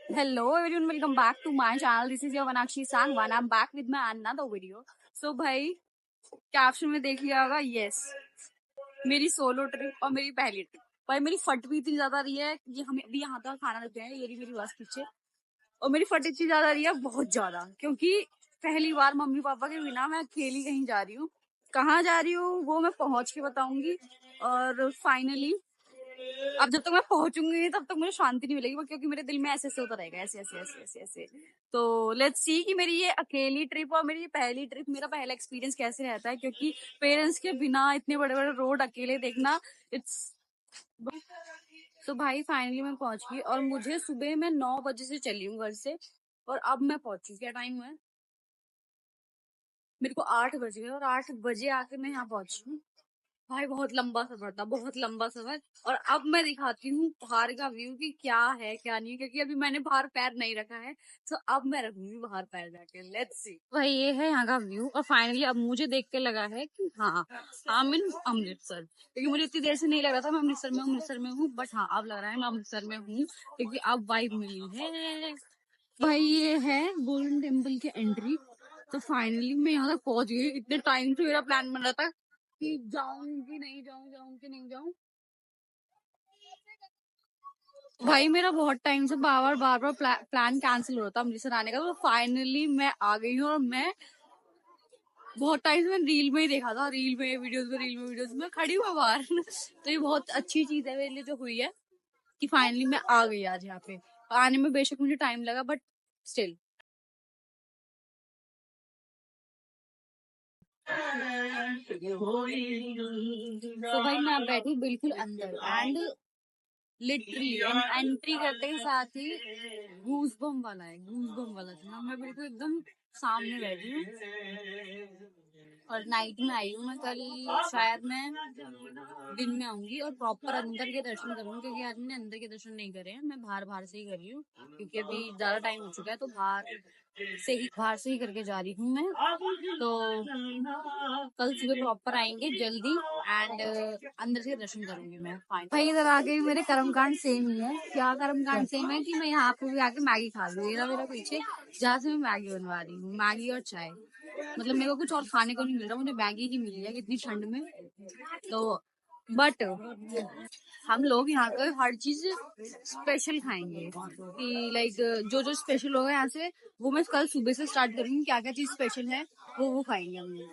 Hello everyone, welcome back to my channel. This is your Vanakshi Sang and I'm back with my another video. So भाई caption में देख लिया होगा, yes मेरी solo trip और मेरी पहली ट्रिप। भाई मेरी फट भी इतनी ज्यादा रही है, ये हमें अभी यहाँ तक खाना लग गया है, ये रही मेरी बस पीछे। और मेरी फट इतनी ज्यादा रही है, बहुत ज्यादा, क्योंकि पहली बार मम्मी पापा के बिना मैं अकेली कहीं जा रही हूँ। कहाँ जा रही हूँ वो मैं पहुंच के बताऊंगी। और फाइनली अब जब तक मैं पहुंचूंगी तब तक मुझे शांति नहीं मिलेगी, क्योंकि मेरे दिल में ऐसे ऐसे होता रहेगा, ऐसे ऐसे ऐसे ऐसे ऐसे। तो लेट्स सी कि मेरी ये अकेली ट्रिप और मेरी पहली ट्रिप, मेरा पहला एक्सपीरियंस कैसे रहता है, क्योंकि पेरेंट्स के बिना इतने बड़े बड़े रोड अकेले देखना, इट्स। तो भाई फाइनली मैं पहुंच गई और मुझे सुबह मैं 9 बजे से चली हूँ घर से, और अब मैं पहुंची। क्या टाइम है? मेरे को 8 बज गए और 8 बजे आके मैं यहाँ पहुंची हूँ। भाई बहुत लंबा सफर था, बहुत लंबा सफर। और अब मैं दिखाती हूँ बाहर का व्यू कि क्या है क्या नहीं, क्योंकि अभी मैंने बाहर पैर नहीं रखा है। तो अब मैं रखूंगी बाहर पैर जाके, लेट्स सी। भाई ये है यहाँ का व्यू, और फाइनली अब मुझे देख के लगा है कि हाँ, आई मीन अमृतसर, क्योंकि मुझे इतनी देर से नहीं लग रहा था मैं अमृतसर में हूँ, बट हाँ अब लग रहा है मैं अमृतसर में हूँ, क्योंकि अब वाइब मिली है। भाई ये है गोल्डन टेम्पल की एंट्री। तो फाइनली मैं यहाँ तक पहुंच गई। इतने टाइम से मेरा प्लान बन रहा था कि जाऊं कि नहीं जाऊं, जाऊं कि नहीं जाऊं। भाई मेरा बहुत टाइम से बार बार प्लान कैंसिल हो रहा था अमृतसर आने का, तो फाइनली मैं आ गई हूँ। और मैं बहुत टाइम से मैं रील में ही देखा था, रील में वीडियोस में खड़ी हुआ बाहर तो ये बहुत अच्छी चीज है मेरे लिए जो हुई है, कि फाइनली मैं आ गई आज यहाँ पे। आने में बेशक मुझे टाइम लगा, बट स्टिल। तो भाई मैं बैठी बिल्कुल अंदर, एंड लिटरली एंट्री करते के साथ ही गूजबम वाला है, गूजबम वाला था। मैं बिल्कुल एकदम सामने बैठी हूँ। और नाइट में आई हूँ मैं कल, शायद मैं दिन में आऊंगी और प्रॉपर अंदर के दर्शन करूंगी, क्योंकि आज मैंने अंदर के दर्शन नहीं करे हैं। मैं बाहर बाहर से ही कर रही हूँ, क्योंकि अभी ज्यादा टाइम हो चुका है, तो बाहर से ही करके जा रही हूँ मैं। तो कल सुबह प्रॉपर आएंगे जल्दी, एंड अंदर से दर्शन करूंगी मैं। फाइन भाई इधर आके मेरे कर्मकांड सेम ही है। क्या कर्मकांड सेम है कि मैं यहाँ पे भी आके मैगी खा लूँ। मेरा पीछे जहाँ से मैं मैगी बनवा रही हूँ, मैगी और चाय। मतलब मेरे को कुछ और खाने को नहीं मिल रहा, मुझे मैगी ही मिली है इतनी ठंड में। तो बट हम लोग यहाँ पे हर चीज स्पेशल खाएंगे, कि लाइक जो जो स्पेशल होगा यहाँ से, वो मैं कल सुबह से स्टार्ट करूंगी। क्या क्या चीज स्पेशल है वो खाएंगे हम लोग।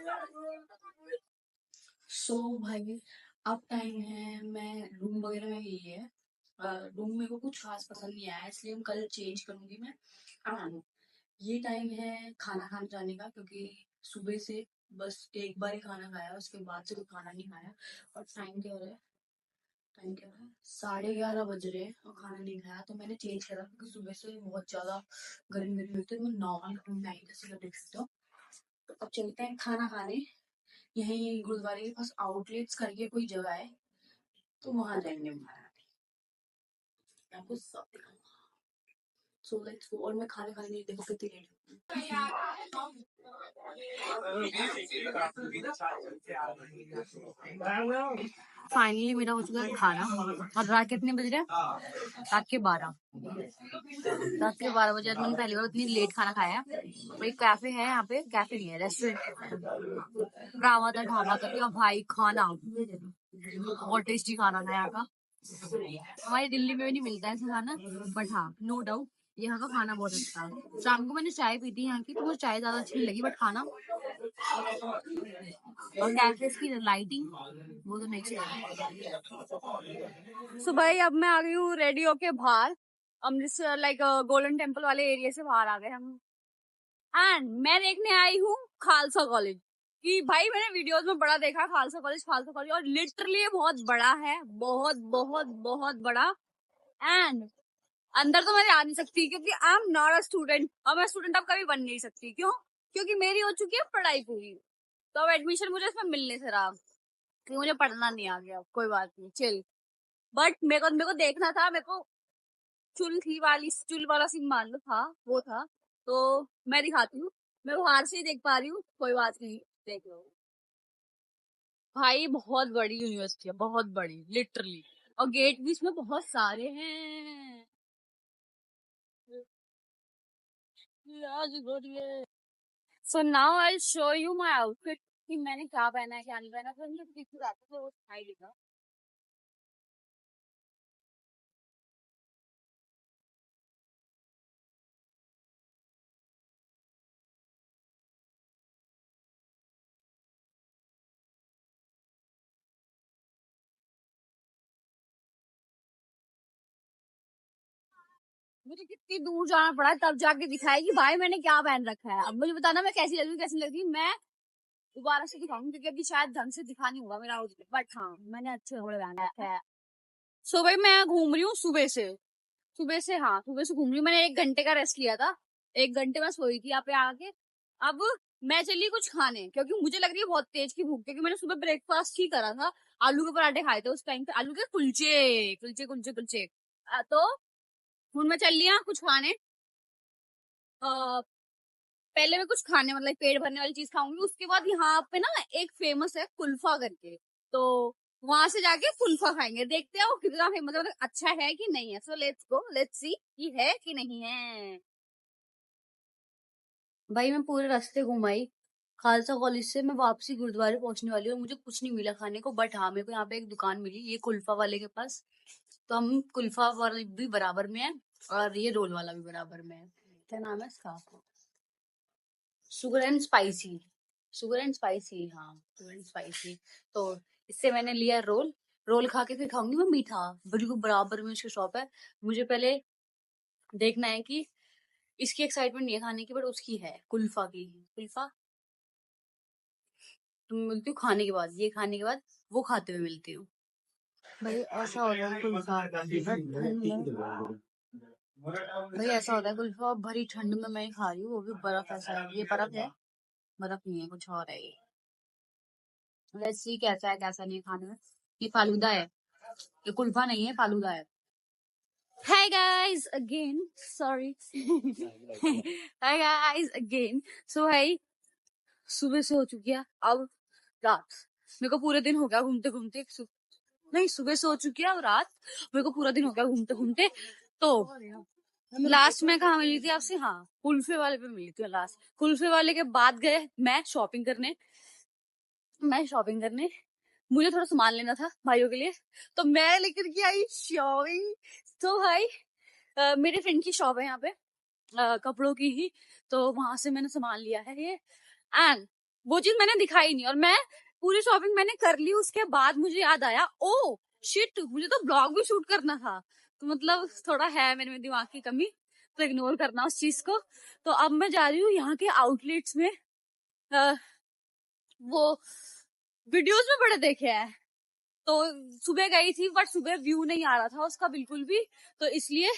सो भाई अब टाइम है, मैं रूम वगैरह में यही है। रूम में को कुछ खास पसंद नहीं आया, इसलिए हम कल चेंज करूंगी मैं। हाँ, ये टाइम है खाना खाने जाने का, क्योंकि सुबह से बस एक बार ही खाना खाया, उसके बाद से कोई खाना नहीं खाया। और टाइम क्या हो रहा है? टाइम क्या हो रहा है? 11:30 बज रहे हैं और खाना नहीं खाया। तो मैंने चेंज करा, क्योंकि सुबह से बहुत ज्यादा गर्मी गर्मी होती है, तो मैं नॉर्मल रूम में आई जैसे देख सकते हो। तो अब चलते हैं खाना खाने। यही गुरुद्वारे के पास आउटलेट्स करके कोई जगह है, तो वहां जाएंगे हमारा। आपको सब दिखाऊंगा। So let's go. और मैं खाने खाने नहीं, देखो कितनी लेट। फाइनली मेरा हो चुका है खाना। और रात कितने बज रहे हैं? रात के 12 बजे। आज मैंने पहली बार इतनी लेट खाना खाया है। भाई कैफे है यहाँ पे, कैफे नहीं है, रेस्टोरेंट, रामा दा ढाबा करके। भाई खाना बहुत टेस्टी खाना था यहाँ का। हमारी दिल्ली में भी नहीं मिलता है ऐसा खाना, बट हाँ नो डाउट यहाँ का खाना बहुत अच्छा है। शाम को मैंने चाय पी थी यहाँ की, तो मुझे चाय ज्यादा अच्छी नहीं लगी, बट खाना और कैफेज की लाइटिंग वो तो नेक्स्ट लेवल। सो भाई अब मैं आ गई हूँ रेडी होके बाहर, अमृतसर लाइक गोल्डन टेम्पल वाले एरिया से बाहर आ गए हम। एंड मैं देखने आई हूँ खालसा कॉलेज। कि भाई मैंने वीडियोस में बड़ा देखा खालसा कॉलेज, खालसा कॉलेज, और लिटरली बहुत बड़ा है, बहुत बहुत बहुत बड़ा। एंड अंदर तो मैं जा नहीं सकती, क्योंकि I am not a student, और मैं स्टूडेंट अब कभी बन नहीं सकती। क्यों? क्योंकि मेरी हो चुकी है पढ़ाई पूरी। तो अब एडमिशन मुझे इसमें मिलने से रहा, कि मुझे पढ़ना नहीं आ गया। कोई बात नहीं, चिल। बट मेरे को देखना था, मेरे को चुल वाला सीन मान लो था, वो था। तो मैं दिखाती हूँ, मैं बाहर से ही देख पा रही हूँ, कोई बात नहीं, देख लो। भाई बहुत बड़ी यूनिवर्सिटी है, बहुत बड़ी लिटरली। और गेट भी इसमें बहुत सारे हैं। So now I'll show you my outfit कि मैंने क्या पहना है क्या नहीं पहना, फिर मुझे दिख रहा था तो वो दिखाई देगा। मुझे कितनी दूर जाना पड़ा तब जाके दिखाएगी भाई मैंने क्या पहन रखा है। अब मुझे बताना मैं कैसी लग रही मैं दोबारा से दिखाऊंगी क्योंकि अभी शायद ढंग से दिखा नहीं होगा मेरा आउटफिट, बट हाँ मैंने अच्छे कपड़े पहन रखे हैं। सो भाई मैं घूम रही हूँ सुबह से घूम रही हूँ। मैंने 1 घंटे का रेस्ट लिया था, 1 घंटे में सोई थी यहाँ पे आके। अब मैं चली कुछ खाने क्योंकि मुझे लग रही है बहुत तेज की भूख, क्योंकि मैंने सुबह ब्रेकफास्ट ही करा था, आलू के पराठे खाए थे उस टाइम पे, आलू के कुलचे कुलचे कुलचे कुलचे। तो हूँ मैं चल लिया कुछ खाने। पहले मैं कुछ खाने मतलब पेट भरने वाली चीज खाऊंगी, उसके बाद यहाँ पे ना एक फेमस है कुल्फा करके, तो वहां से जाके कुल्फा खाएंगे, देखते हैं वो कितना फेमस है, मतलब अच्छा है कि नहीं है। So let's go, let's see कि है कि नहीं है। भाई मैं पूरे रास्ते घुमाई खालसा कॉलेज से, मैं वापसी गुरुद्वारे पहुंचने वाली हूँ, मुझे कुछ नहीं मिला खाने को, बट हाँ मेरे को यहाँ पे एक दुकान मिली ये कुल्फा वाले के पास। तो हम कुल्फा वाले भी बराबर में है और ये रोल वाला भी बराबर में है। क्या नाम है इसका? Sugar and spicy, sugar and spicy, हाँ शुगर एंड स्पाइसी। तो इससे मैंने लिया रोल, रोल खा के फिर खाऊंगी मैं मीठा, बिल्कुल बराबर में उसकी शॉप है। मुझे पहले देखना है कि इसकी एक्साइटमेंट नहीं है खाने की, बट उसकी है कुल्फा की। कुल्फा तुम मिलती हूँ खाने के बाद, ये खाने के बाद वो खाते हुए मिलती हूँ। भाई ऐसा होता है कुल्फा ठंड में, भाई ऐसा होता है कुल्फा भरी ठंड में मैं खा रही हूँ, वो भी बर्फ ऐसा है, ये बर्फ है, बर्फ नहीं है कुछ और है ये। लेट्स सी कैसा है कैसा नहीं है खाने में। ये फालूदा है, ये कुल्फा नहीं है फालूदा है। Hi guys again, sorry. Hi guys again. So भाई सुबह से हो चुकी है अब रात, मेरे को पूरे दिन हो गया घूमते घूमते, नहीं सुबह से हो चुकी है अब रात, मेरे को पूरा दिन हो गया घूमते घूमते। तो लास्ट में कहाँ मिली थी आपसे? हाँ कुल्फे वाले पे मिली थी लास्ट। कुल्फे वाले के बाद गए मैं शॉपिंग करने, मुझे थोड़ा सामान लेना था भाइयों के लिए, तो मैं लेकर के आई शॉपिंग। तो भाई मेरे फ्रेंड की शॉप है यहाँ पे कपड़ों की ही, तो वहां से मैंने सामान लिया है ये, एंड वो चीज मैंने दिखाई नहीं, और मैं पूरी शॉपिंग मैंने कर ली। उसके बाद मुझे याद आया ओ शिट मुझे तो ब्लॉग भी शूट करना था, तो मतलब थोड़ा है मेरे में दिमाग की कमी, तो इग्नोर करना उस चीज को। तो अब मैं जा रही हूँ यहाँ के आउटलेट्स में, वो वीडियोस में बड़े देखे हैं, तो सुबह गई थी बट सुबह व्यू नहीं आ रहा था उसका बिल्कुल भी, तो इसलिए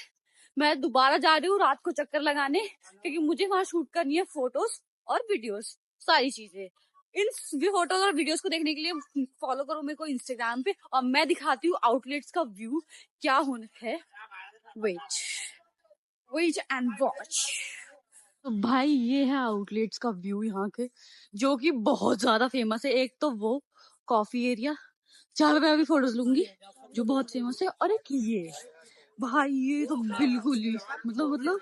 मैं दोबारा जा रही हूँ रात को चक्कर लगाने, क्योंकि मुझे वहां शूट करनी है फोटोज और वीडियोस सारी चीजें। इन फोटोज और वीडियोस को देखने के लिए फॉलो करो मेरे को इंस्टाग्राम पे, और मैं दिखाती हूँ आउटलेट्स का व्यू क्या होना है। Wait wait and watch. तो भाई ये है आउटलेट्स का व्यू यहाँ के, जो कि बहुत ज्यादा फेमस है। एक तो वो कॉफी एरिया जहाँ पे मैं अभी फोटोज लूंगी जो बहुत फेमस है, और एक ये भाई ये तो बिल्कुल ही मतलब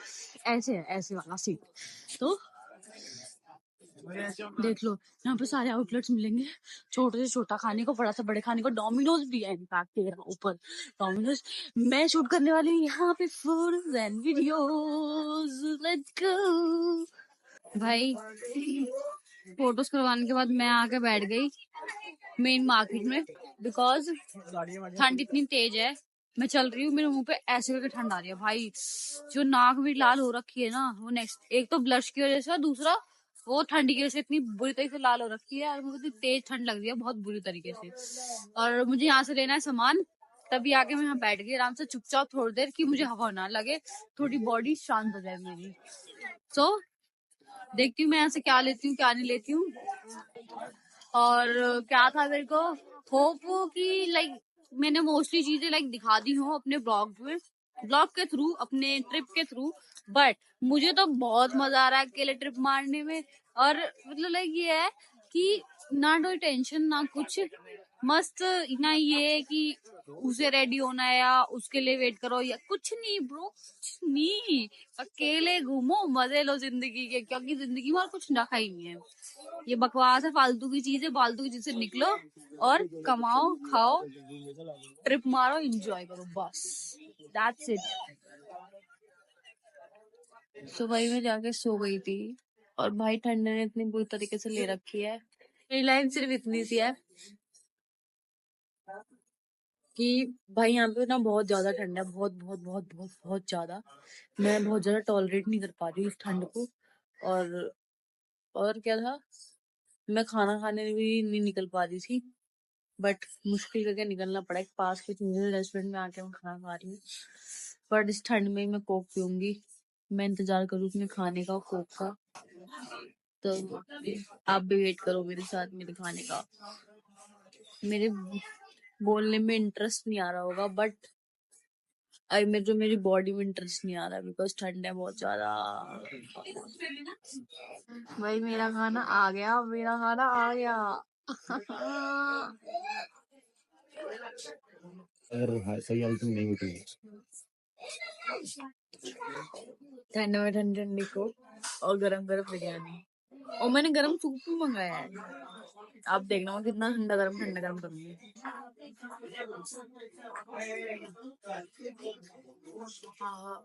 ऐसे है, ऐसे वाला सीन। तो देख लो यहाँ पे सारे आउटलेट्स मिलेंगे, छोटे से छोटा खाने को बड़ा से बड़े खाने को, डोमिनोज भी है इनफैक्ट तेरा ऊपर डोमिनोज। मैं शूट करने वाली हूँ यहाँ पे photos and videos, let's go. भाई फोटोज करवाने के बाद मैं आके बैठ गई मेन मार्केट में, बिकॉज ठंड इतनी तेज है, मैं चल रही हूँ मेरे मुंह पे ऐसे करके ठंड आ रही है भाई, जो नाक भी लाल हो रखी है ना वो नेक्स्ट, एक तो ब्लश की वजह से, दूसरा वो ठंड की वजह से इतनी बुरी तरीके से लाल हो रखी है, और मुझे तेज ठंड लग रही है बहुत बुरी तरीके से, और मुझे यहाँ से लेना है सामान, तभी आके मैं यहाँ बैठ गई आराम से चुपचाप थोड़ी देर कि मुझे हवा ना लगे, थोड़ी बॉडी शांत हो जाए मेरी। सो देखती हूँ मैं यहाँ से क्या लेती हूँ क्या नहीं लेती हूँ। और क्या था मेरे को होप कि लाइक मैंने मोस्टली चीजें लाइक दिखा दी हूँ अपने ब्लॉग में, ब्लॉग के थ्रू, अपने ट्रिप के थ्रू, बट मुझे तो बहुत मजा आ रहा है अकेले ट्रिप मारने में। और मतलब लाइक ये है कि ना कोई टेंशन ना कुछ, मस्त। ना ये है कि उसे रेडी होना है या उसके लिए वेट करो या कुछ नहीं ब्रो, कुछ नहीं। अकेले घूमो, मजे लो जिंदगी के, क्योंकि जिंदगी में और कुछ रखा ही नहीं है। ये बकवास है, फालतू की चीज है, फालतू की चीज से निकलो और कमाओ, खाओ, ट्रिप मारो, एंजॉय करो, बस दैट्स इट। सो भाई मैं जाके सो गई थी और भाई ठंड ने इतनी बुरी तरीके से ले रखी है। मेरी लाइफ सिर्फ इतनी सी है कि भाई यहाँ पे ना बहुत ज्यादा ठंड है, बहुत बहुत बहुत बहुत बहुत ज्यादा। मैं बहुत ज्यादा टॉलरेट नहीं कर पा रही हूँ इस ठंड को। और और क्या था, मैं खाना खाने भी नहीं निकल पा रही थी, बट मुश्किल करके निकलना पड़ा। एक पास के रेस्टोरेंट में आके मैं खाना खा रही हूँ, बट इस ठंड में मैं कोक पीऊंगी। मैं इंतजार करूँ खाने का, कोक का। तो आप भी वेट करो मेरे साथ मेरे खाने का। मेरे बोलने में इंटरेस्ट नहीं आ रहा होगा, बट मेरी बॉडी में इंटरेस्ट नहीं आ रहा बिकॉज ठंड है बहुत ज्यादा। भाई मेरा खाना आ गया, मेरा खाना आ गया। अगर सही हालत में नहीं उठी ठंड में ठंडी ठंडी को और गरम गरम बिरयानी, और मैंने गरम सूप भी मंगाया है। आप देखना मैं कितना ठंडा गरम करूंगी। हाँ,